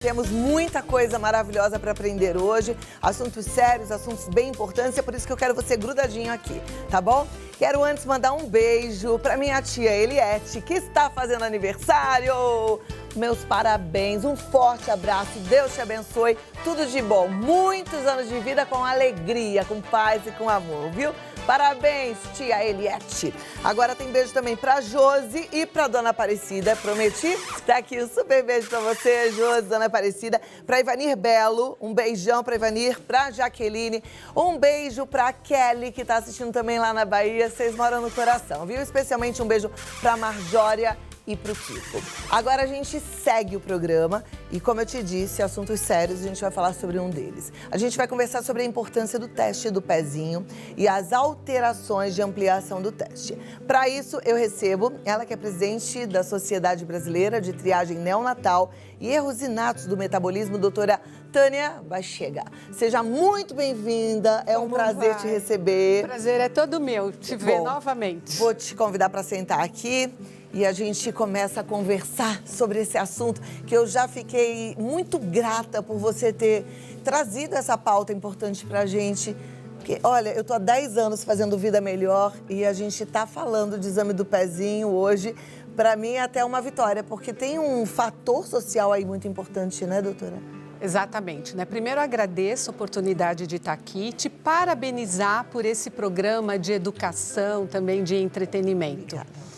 Temos muita coisa maravilhosa para aprender hoje, assuntos sérios, assuntos bem importantes, é por isso que eu quero você grudadinho aqui, tá bom? Quero antes mandar um beijo para minha tia Eliette, que está fazendo aniversário. Meus parabéns, um forte abraço, Deus te abençoe, tudo de bom, muitos anos de vida com alegria, com paz e com amor, viu? Parabéns, tia Eliette. Agora tem beijo também pra Josi e pra Dona Aparecida. Prometi? Tá aqui um super beijo pra você, Josi, Dona Aparecida. Pra Ivanir Belo, um beijão pra Ivanir, pra Jaqueline. Um beijo pra Kelly, que tá assistindo também lá na Bahia. Vocês moram no coração, viu? Especialmente um beijo pra Marjória e pro Kiko. Agora a gente segue o programa e, como eu te disse, assuntos sérios, a gente vai falar sobre um deles. A gente vai conversar sobre a importância do teste do pezinho e as alterações de ampliação do teste. Para isso, eu recebo ela, que é presidente da Sociedade Brasileira de Triagem Neonatal e Erros Inatos do Metabolismo, doutora Tânia Bachega. Seja muito bem-vinda, é um prazer te receber. O prazer é todo meu, te ver novamente. Vou te convidar para sentar aqui e a gente começa a conversar sobre esse assunto, que eu já fiquei muito grata por você ter trazido essa pauta importante para a gente. Porque, olha, eu tô há 10 anos fazendo Vida Melhor e a gente tá falando de exame do pezinho hoje. Para mim é até uma vitória, porque tem um fator social aí muito importante, né, doutora? Exatamente, né? Primeiro, agradeço a oportunidade de estar aqui, te parabenizar por esse programa de educação, também de entretenimento. Obrigada.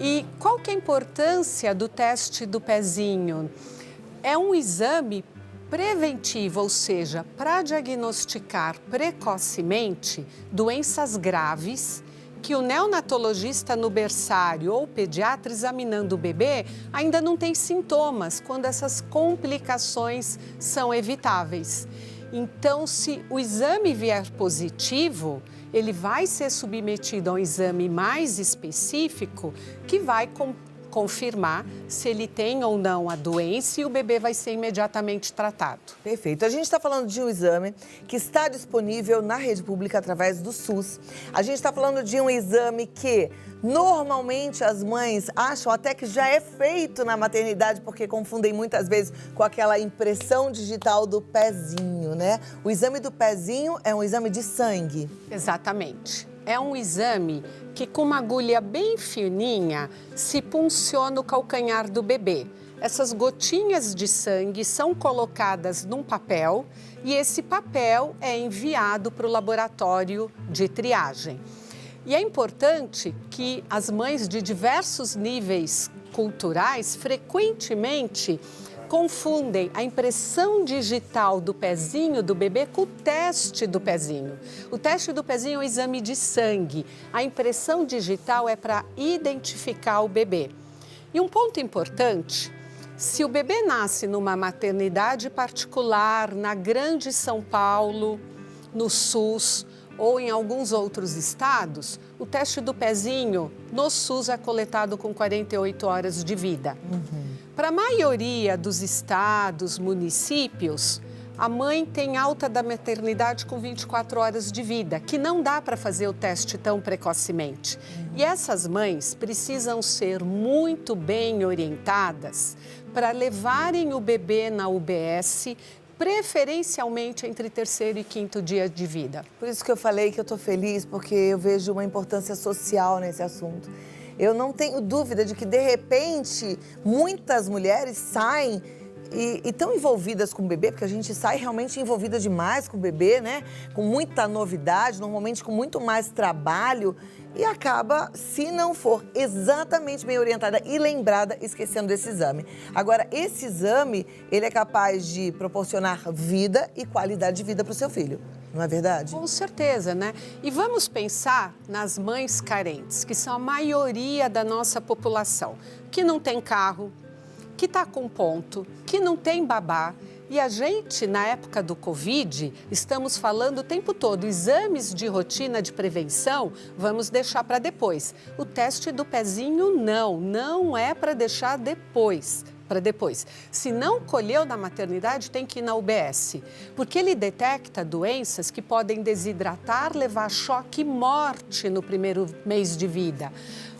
E qual que é a importância do teste do pezinho? É um exame preventivo, ou seja, para diagnosticar precocemente doenças graves que o neonatologista no berçário ou o pediatra examinando o bebê ainda não tem sintomas, quando essas complicações são evitáveis. Então, se o exame vier positivo, ele vai ser submetido a um exame mais específico que vai confirmar se ele tem ou não a doença e o bebê vai ser imediatamente tratado. Perfeito. A gente está falando de um exame que está disponível na rede pública através do SUS. A gente está falando de um exame que normalmente as mães acham até que já é feito na maternidade, porque confundem muitas vezes com aquela impressão digital do pezinho, né? O exame do pezinho é um exame de sangue. Exatamente. É um exame que, com uma agulha bem fininha, se punciona o calcanhar do bebê. Essas gotinhas de sangue são colocadas num papel e esse papel é enviado para o laboratório de triagem. E é importante que as mães de diversos níveis culturais frequentemente confundem a impressão digital do pezinho do bebê com o teste do pezinho. O teste do pezinho é um exame de sangue. A impressão digital é para identificar o bebê. E um ponto importante, se o bebê nasce numa maternidade particular, na Grande São Paulo, no SUS ou em alguns outros estados, o teste do pezinho no SUS é coletado com 48 horas de vida. Para a maioria dos estados, municípios, a mãe tem alta da maternidade com 24 horas de vida, que não dá para fazer o teste tão precocemente. E essas mães precisam ser muito bem orientadas para levarem o bebê na UBS, preferencialmente entre 3º e 5º dia de vida. Por isso que eu falei que eu estou feliz, porque eu vejo uma importância social nesse assunto. Eu não tenho dúvida de que, de repente, muitas mulheres saem e estão envolvidas com o bebê, porque a gente sai realmente envolvida demais com o bebê, né? Com muita novidade, normalmente com muito mais trabalho, e acaba, se não for exatamente bem orientada e lembrada, esquecendo desse exame. Agora, esse exame, ele é capaz de proporcionar vida e qualidade de vida para o seu filho, não é verdade? Com certeza, né? E vamos pensar nas mães carentes, que são a maioria da nossa população, que não tem carro, que está com ponto, que não tem babá. E a gente, na época do Covid, estamos falando o tempo todo, exames de rotina de prevenção, vamos deixar para depois. O teste do pezinho não é para deixar depois. para depois. Se não colheu na maternidade, tem que ir na UBS, porque ele detecta doenças que podem desidratar, levar a choque e morte no primeiro mês de vida.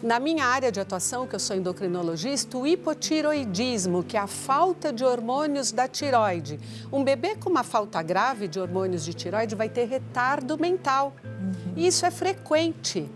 Na minha área de atuação, que eu sou endocrinologista, o hipotiroidismo, que é a falta de hormônios da tireoide. Um bebê com uma falta grave de hormônios de tireoide vai ter retardo mental. E isso é frequente.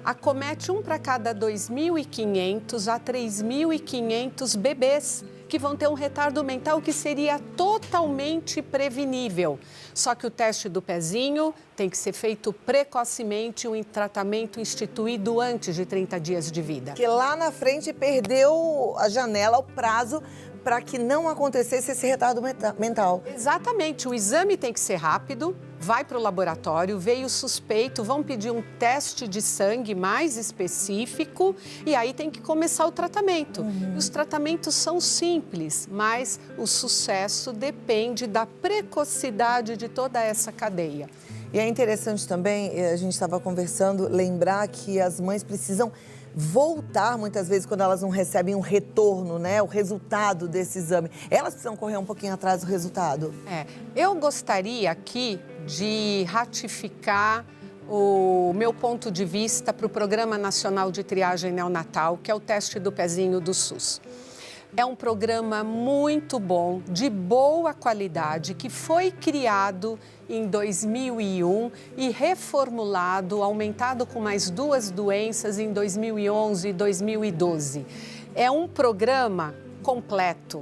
Acomete 1 para cada 2.500 a 3.500 bebês que vão ter um retardo mental que seria totalmente prevenível. Só que o teste do pezinho tem que ser feito precocemente, um tratamento instituído antes de 30 dias de vida. Que lá na frente perdeu a janela, o prazo, para que não acontecesse esse retardo mental. Exatamente, o exame tem que ser rápido, vai para o laboratório, veio suspeito, vão pedir um teste de sangue mais específico e aí tem que começar o tratamento. Os tratamentos são simples, mas o sucesso depende da precocidade de toda essa cadeia. E é interessante também, a gente estava conversando, lembrar que as mães precisam voltar, muitas vezes, quando elas não recebem um retorno, né? O resultado desse exame. Elas precisam correr um pouquinho atrás do resultado. Eu gostaria aqui de ratificar o meu ponto de vista para o Programa Nacional de Triagem Neonatal, que é o teste do pezinho do SUS. É um programa muito bom, de boa qualidade, que foi criado em 2001 e reformulado, aumentado com mais 2 doenças em 2011 e 2012. É um programa completo.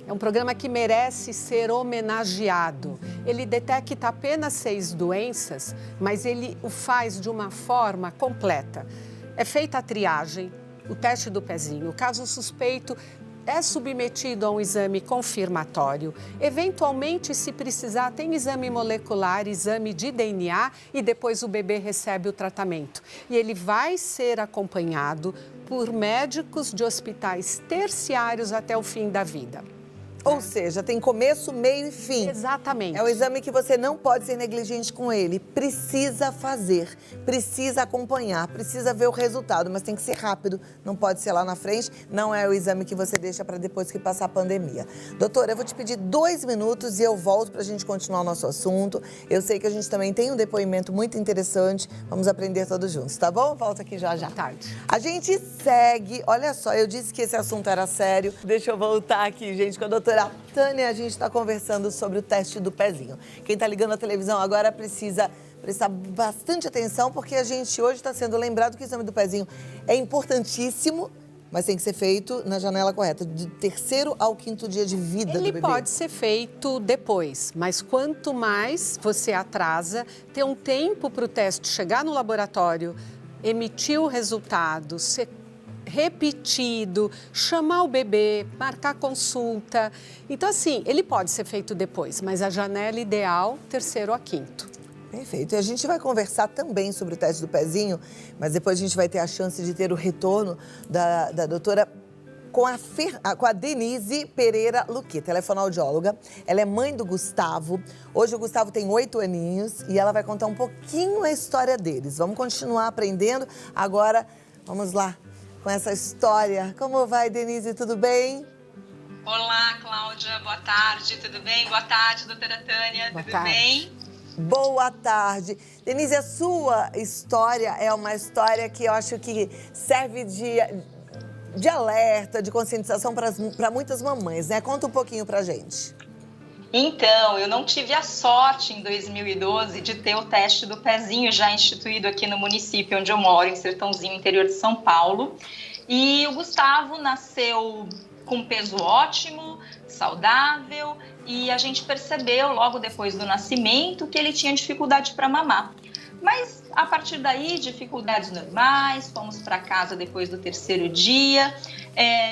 É um programa que merece ser homenageado. Ele detecta apenas 6 doenças, mas ele o faz de uma forma completa. É feita a triagem, o teste do pezinho. O caso suspeito é submetido a um exame confirmatório. Eventualmente, se precisar, tem exame molecular, exame de DNA e depois o bebê recebe o tratamento. E ele vai ser acompanhado por médicos de hospitais terciários até o fim da vida. Ou seja, tem começo, meio e fim. Exatamente. É um exame que você não pode ser negligente com ele. Precisa fazer, precisa acompanhar, precisa ver o resultado, mas tem que ser rápido, não pode ser lá na frente. Não é o exame que você deixa para depois que passar a pandemia. Doutora, eu vou te pedir 2 minutos e eu volto para a gente continuar o nosso assunto. Eu sei que a gente também tem um depoimento muito interessante. Vamos aprender todos juntos, tá bom? Volto aqui já. Boa tarde. A gente segue. Olha só, eu disse que esse assunto era sério. Deixa eu voltar aqui, gente, com a doutora Tânia. A gente está conversando sobre o teste do pezinho. Quem está ligando a televisão agora precisa prestar bastante atenção, porque a gente hoje está sendo lembrado que o exame do pezinho é importantíssimo, mas tem que ser feito na janela correta, de 3º ao 5º dia de vida do bebê. Ele pode ser feito depois, mas quanto mais você atrasa, ter um tempo para o teste chegar no laboratório, emitir o resultado, ser repetido, chamar o bebê, marcar consulta. Então, assim, ele pode ser feito depois, mas a janela ideal, 3º a 5º. Perfeito. E a gente vai conversar também sobre o teste do pezinho, mas depois a gente vai ter a chance de ter o retorno da doutora com a Denise Pereira Luqueta. Ela é fonoaudióloga, ela é mãe do Gustavo. Hoje o Gustavo tem 8 aninhos e ela vai contar um pouquinho a história deles. Vamos continuar aprendendo. Agora, vamos lá com essa história. Como vai, Denise? Tudo bem? Olá, Cláudia. Boa tarde. Tudo bem? Boa tarde, doutora Tânia. Boa tudo tarde. bem? Boa tarde. Denise, a sua história é uma história que eu acho que serve de alerta, de conscientização para muitas mamães, né? Conta um pouquinho pra gente. Então, eu não tive a sorte em 2012 de ter o teste do pezinho já instituído aqui no município onde eu moro, em Sertãozinho, interior de São Paulo. E o Gustavo nasceu com peso ótimo, saudável, e a gente percebeu logo depois do nascimento que ele tinha dificuldade para mamar. Mas a partir daí, dificuldades normais, fomos para casa depois do 3º dia,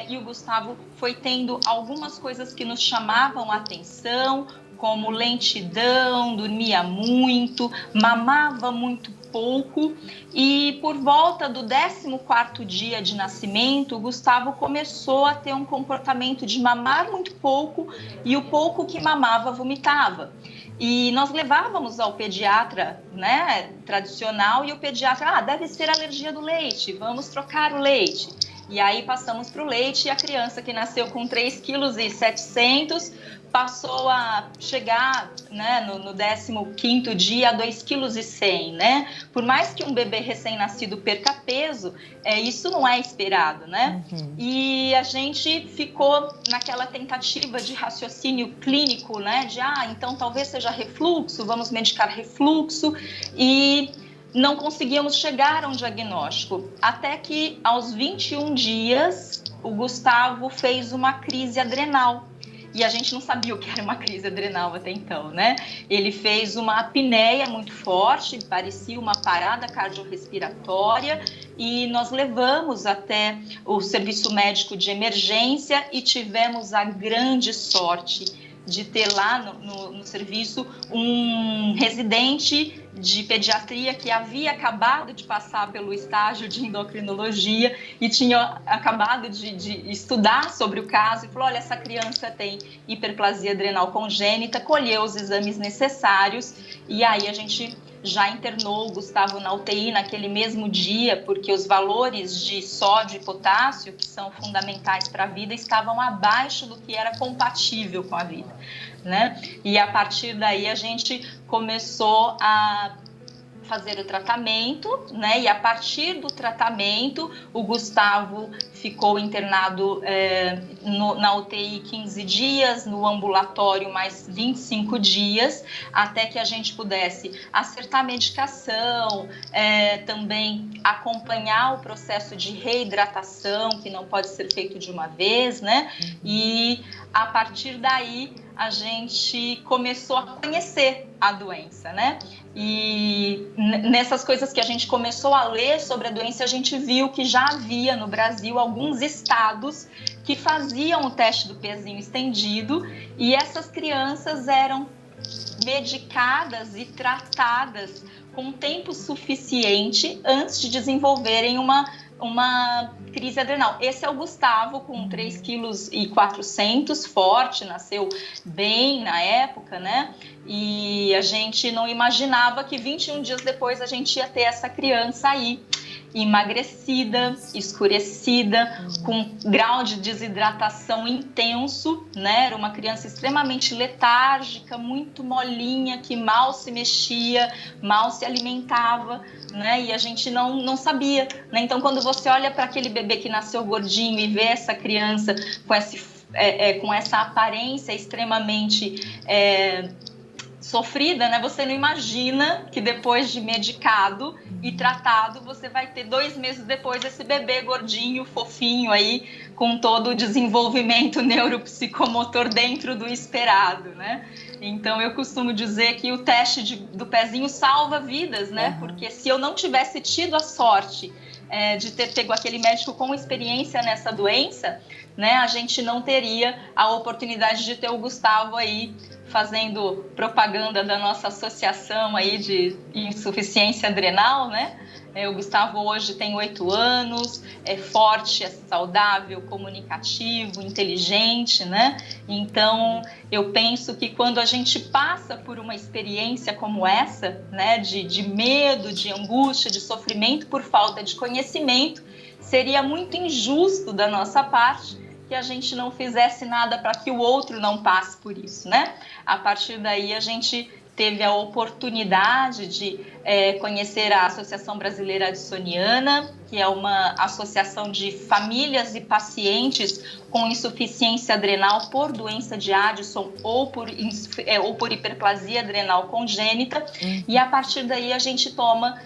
e o Gustavo foi tendo algumas coisas que nos chamavam a atenção, como lentidão, dormia muito, mamava muito pouco, e por volta do 14º dia de nascimento, o Gustavo começou a ter um comportamento de mamar muito pouco, e o pouco que mamava, vomitava. E nós levávamos ao pediatra, né, tradicional, e o pediatra, deve ser alergia do leite, vamos trocar o leite. E aí passamos para o leite e a criança que nasceu com 3,7 kg passou a chegar, né, no 15º dia a 2,1 kg, né? Por mais que um bebê recém-nascido perca peso, isso não é esperado, né? E a gente ficou naquela tentativa de raciocínio clínico, né? De, então talvez seja refluxo, vamos medicar refluxo, e não conseguíamos chegar a um diagnóstico. Até que aos 21 dias, o Gustavo fez uma crise adrenal. E a gente não sabia o que era uma crise adrenal até então, né? Ele fez uma apneia muito forte, parecia uma parada cardiorrespiratória, e nós levamos até o serviço médico de emergência e tivemos a grande sorte de ter lá no serviço um residente de pediatria que havia acabado de passar pelo estágio de endocrinologia e tinha acabado de estudar sobre o caso e falou, olha, essa criança tem hiperplasia adrenal congênita, colheu os exames necessários e aí a gente já internou o Gustavo na UTI naquele mesmo dia, porque os valores de sódio e potássio, que são fundamentais para a vida, estavam abaixo do que era compatível com a vida, né? E a partir daí a gente começou a fazer o tratamento, né? E a partir do tratamento, o Gustavo ficou internado na UTI 15 dias, no ambulatório mais 25 dias, até que a gente pudesse acertar a medicação, também acompanhar o processo de reidratação, que não pode ser feito de uma vez, né? E a partir daí a gente começou a conhecer a doença, né? E nessas coisas que a gente começou a ler sobre a doença, a gente viu que já havia no Brasil alguns estados que faziam o teste do pezinho estendido e essas crianças eram medicadas e tratadas com tempo suficiente antes de desenvolverem uma crise adrenal. Esse é o Gustavo, com 3,4 kg, forte, nasceu bem na época, né? E a gente não imaginava que 21 dias depois a gente ia ter essa criança aí, emagrecida, escurecida, com grau de desidratação intenso, né? Era uma criança extremamente letárgica, muito molinha, que mal se mexia, mal se alimentava, né? E a gente não sabia, né? Então, quando você olha para aquele bebê que nasceu gordinho e vê essa criança com essa aparência extremamente sofrida, né? Você não imagina que depois de medicado e tratado, você vai ter 2 meses depois esse bebê gordinho, fofinho aí, com todo o desenvolvimento neuropsicomotor dentro do esperado, né? Então, eu costumo dizer que o teste do pezinho salva vidas, né? Porque se eu não tivesse tido a sorte de ter pego aquele médico com experiência nessa doença, né? A gente não teria a oportunidade de ter o Gustavo aí fazendo propaganda da nossa associação aí de insuficiência adrenal, né? O Gustavo hoje tem 8 anos, é forte, é saudável, comunicativo, inteligente, né? Então, eu penso que quando a gente passa por uma experiência como essa, né, de medo, de angústia, de sofrimento por falta de conhecimento, seria muito injusto da nossa parte que a gente não fizesse nada para que o outro não passe por isso, né? A partir daí, a gente teve a oportunidade de conhecer a Associação Brasileira Addisoniana, que é uma associação de famílias e pacientes com insuficiência adrenal por doença de Addison ou por hiperplasia adrenal congênita. E a partir daí a gente toma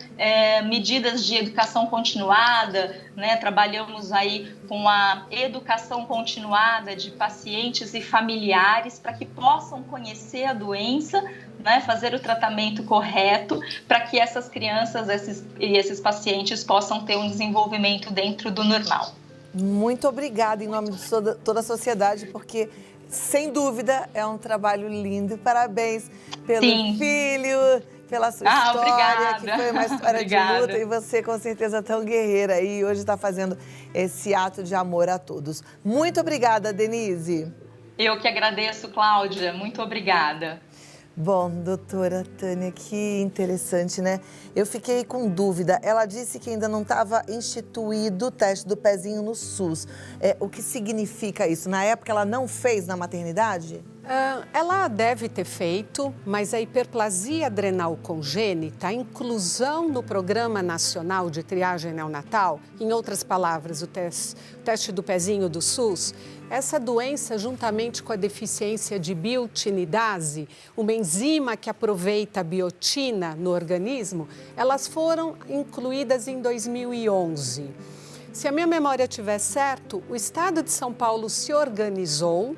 medidas de educação continuada, né? Trabalhamos aí com a educação continuada de pacientes e familiares para que possam conhecer a doença, né? Fazer o tratamento correto para que essas crianças e esses pacientes possam ter um desenvolvimento dentro do normal. Muito obrigada em nome de toda a sociedade, porque, sem dúvida, é um trabalho lindo. Parabéns pelo filho, pela sua história, obrigada. que foi uma história de luta. E você, com certeza, tão guerreira e hoje está fazendo esse ato de amor a todos. Muito obrigada, Denise. Eu que agradeço, Cláudia. Muito obrigada. Bom, doutora Tânia, que interessante, né? Eu fiquei com dúvida. Ela disse que ainda não estava instituído o teste do pezinho no SUS. O que significa isso? Na época ela não fez na maternidade? Ela deve ter feito, mas a hiperplasia adrenal congênita, a inclusão no Programa Nacional de Triagem Neonatal, em outras palavras, o teste do pezinho do SUS, essa doença, juntamente com a deficiência de biotinidase, uma enzima que aproveita a biotina no organismo, elas foram incluídas em 2011. Se a minha memória estiver certo, o Estado de São Paulo se organizou,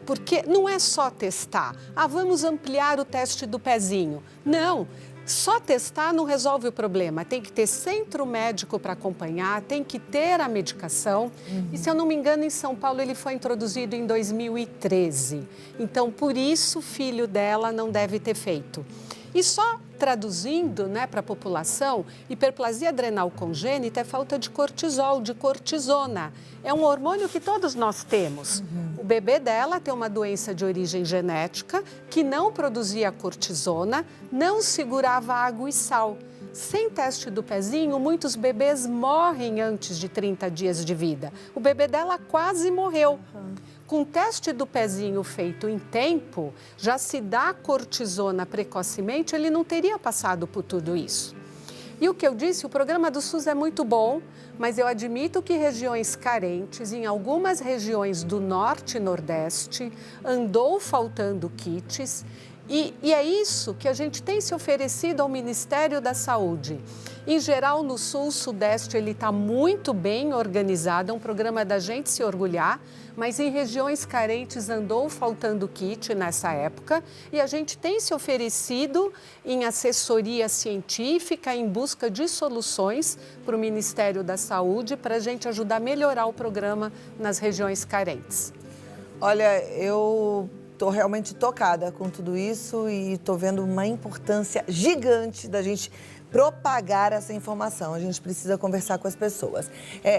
porque não é só testar. Vamos ampliar o teste do pezinho. Não, só testar não resolve o problema. Tem que ter centro médico para acompanhar, tem que ter a medicação. E, se eu não me engano, em São Paulo ele foi introduzido em 2013. Então, por isso, o filho dela não deve ter feito. E só traduzindo, né, para a população, hiperplasia adrenal congênita é falta de cortisol, de cortisona. É um hormônio que todos nós temos. O bebê dela tem uma doença de origem genética que não produzia cortisona, não segurava água e sal. Sem teste do pezinho, muitos bebês morrem antes de 30 dias de vida. O bebê dela quase morreu. Com o teste do pezinho feito em tempo, já se dá cortisona precocemente, ele não teria passado por tudo isso. E o que eu disse, o programa do SUS é muito bom, mas eu admito que regiões carentes, em algumas regiões do Norte e Nordeste, andou faltando kits. E é isso que a gente tem se oferecido ao Ministério da Saúde. Em geral, no Sul, Sudeste, ele está muito bem organizado, é um programa da gente se orgulhar, mas em regiões carentes andou faltando kit nessa época e a gente tem se oferecido em assessoria científica, em busca de soluções para o Ministério da Saúde, para a gente ajudar a melhorar o programa nas regiões carentes. Olha, eu estou realmente tocada com tudo isso e estou vendo uma importância gigante da gente propagar essa informação. A gente precisa conversar com as pessoas.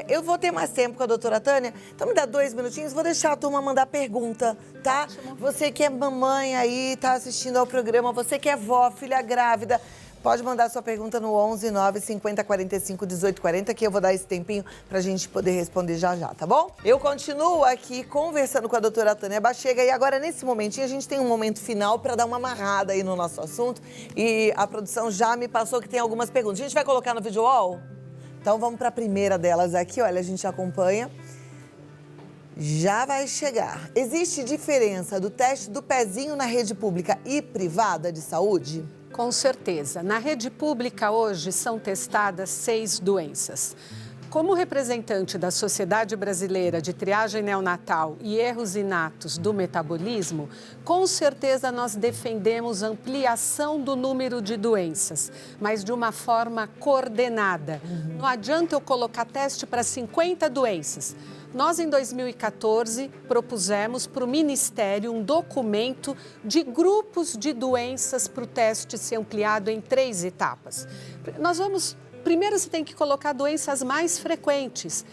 Eu vou ter mais tempo com a doutora Tânia, então me dá 2 minutinhos, vou deixar a turma mandar pergunta, tá? Ótimo. Você que é mamãe aí, tá assistindo ao programa, você que é vó, filha grávida, pode mandar sua pergunta no 11 9 50 45 18 40, que eu vou dar esse tempinho pra gente poder responder já já, tá bom? Eu continuo aqui conversando com a doutora Tânia Bachega e agora, nesse momentinho, a gente tem um momento final pra dar uma amarrada aí no nosso assunto e a produção já me passou que tem algumas perguntas. A gente vai colocar no vídeo wall? Então vamos pra primeira delas aqui, olha, a gente acompanha. Já vai chegar. Existe diferença do teste do pezinho na rede pública e privada de saúde? Com certeza. Na rede pública hoje são testadas 6 doenças. Como representante da Sociedade Brasileira de Triagem Neonatal e Erros Inatos do Metabolismo, com certeza nós defendemos a ampliação do número de doenças, mas de uma forma coordenada. Não adianta eu colocar teste para 50 doenças. Nós, em 2014, propusemos para o Ministério um documento de grupos de doenças para o teste ser ampliado em 3 etapas. Primeiro, você tem que colocar doenças mais frequentes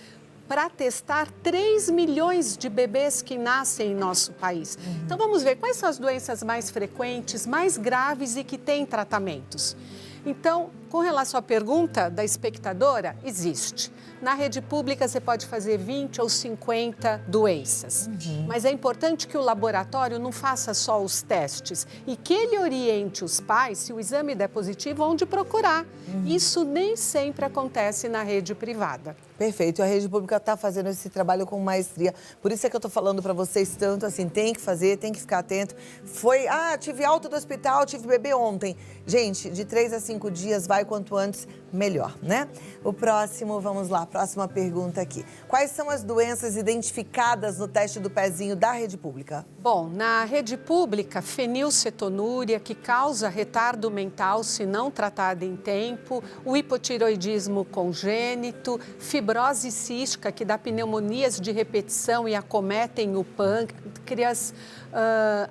para testar 3 milhões de bebês que nascem em nosso país. Então, vamos ver quais são as doenças mais frequentes, mais graves e que têm tratamentos. Então, com relação à pergunta da espectadora, existe. Na rede pública, você pode fazer 20 ou 50 doenças. Mas é importante que o laboratório não faça só os testes e que ele oriente os pais, se o exame der positivo, onde procurar. Isso nem sempre acontece na rede privada. Perfeito. A rede pública está fazendo esse trabalho com maestria. Por isso é que eu estou falando para vocês tanto, assim, tem que fazer, tem que ficar atento. Tive alta do hospital, tive bebê ontem. Gente, de 3 a 5 dias, vai quanto antes, melhor, né? O próximo, vamos lá, próxima pergunta aqui. Quais são as doenças identificadas no teste do pezinho da rede pública? Bom, na rede pública, fenilcetonúria, que causa retardo mental se não tratada em tempo, o hipotireoidismo congênito, fibrose cística, que dá pneumonias de repetição e acometem o pâncreas,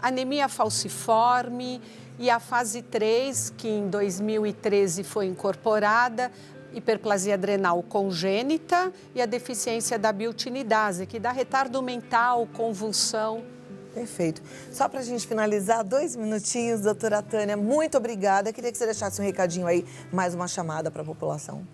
anemia falciforme e a fase 3, que em 2013 foi incorporada, hiperplasia adrenal congênita e a deficiência da biotinidase, que dá retardo mental, convulsão. Perfeito. Só para a gente finalizar, 2 minutinhos, doutora Tânia, muito obrigada. Queria que você deixasse um recadinho aí, mais uma chamada para a população.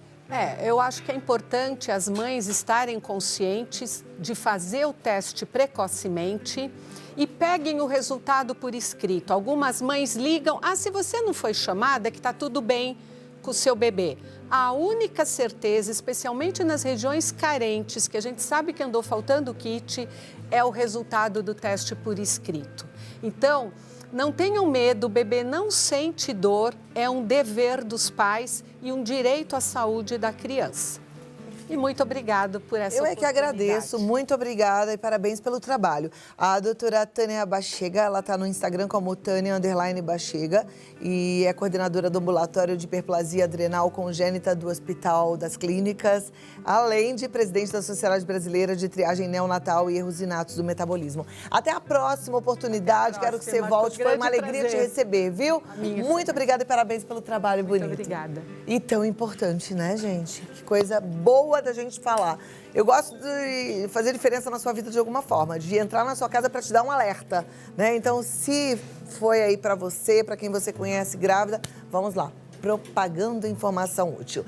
Eu acho que é importante as mães estarem conscientes de fazer o teste precocemente e peguem o resultado por escrito. Algumas mães ligam, se você não foi chamada, é que está tudo bem com o seu bebê. A única certeza, especialmente nas regiões carentes, que a gente sabe que andou faltando kit, é o resultado do teste por escrito. Então, não tenham medo, o bebê não sente dor, é um dever dos pais e um direito à saúde da criança. E muito obrigado por essa oportunidade. Eu é que agradeço, muito obrigada e parabéns pelo trabalho. A doutora Tânia Bachega, ela está no Instagram como Tânia_Bachega e é coordenadora do ambulatório de hiperplasia adrenal congênita do Hospital das Clínicas, além de presidente da Sociedade Brasileira de Triagem Neonatal e Erros Inatos do Metabolismo. Até a próxima oportunidade, quero que você volte, foi uma alegria te receber, viu? Muito obrigada e parabéns pelo trabalho bonito. Muito obrigada. E tão importante, né, gente? Que coisa boa da gente falar. Eu gosto de fazer diferença na sua vida de alguma forma, de entrar na sua casa para te dar um alerta, né? Então, se foi aí para você, para quem você conhece grávida, vamos lá, propagando informação útil.